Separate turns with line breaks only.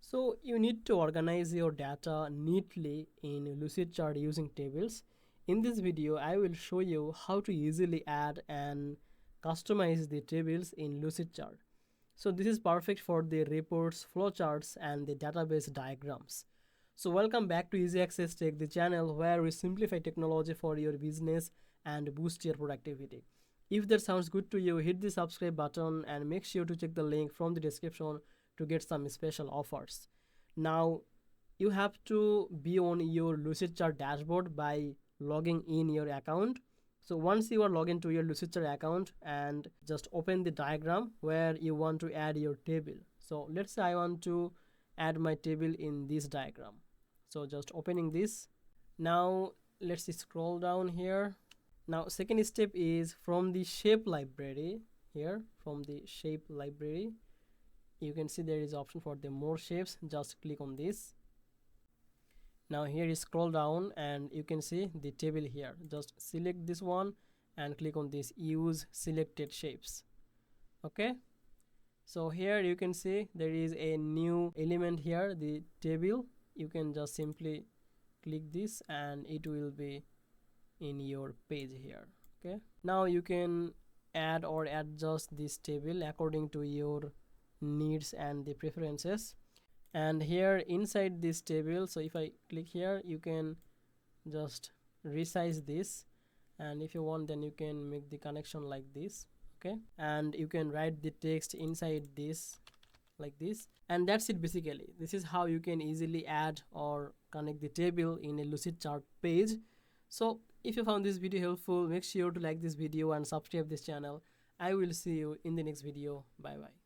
So you need to organize your data neatly in Lucidchart using tables. In this video, I will show you how to easily add and customize the tables in Lucidchart. So this is perfect for the reports, flowcharts, and the database diagrams. So welcome back to Easy Access Tech, the channel where we simplify technology for your business and boost your productivity. If that sounds good to you, hit the subscribe button and make sure to check the link from the description to get some special offers. Now, you have to be on your Lucidchart dashboard by logging in your account. So once you are logged into your Lucidchart account, and just open the diagram where you want to add your table. So let's say I want to add my table in this diagram. So just opening this. Now let's scroll down here. Now second step is from the shape library. Here from the shape library, you can see there is option for the more shapes. Just click on this. Now here you scroll down and you can see the table here. Just select this one and click on this use selected shapes. Okay, so here you can see there is a new element here, the table. You can just simply click this and it will be in your page here. Okay, now you can add or adjust this table according to your needs and the preferences. And here inside this table, so if I click here, you can just resize this, and if you want then you can make the connection like this. Okay, and you can write the text inside this like this, and that's it. Basically this is how you can easily add or connect the table in a Lucidchart page. So if you found this video helpful, make sure to like this video and subscribe this channel. I will see you in the next video. Bye bye.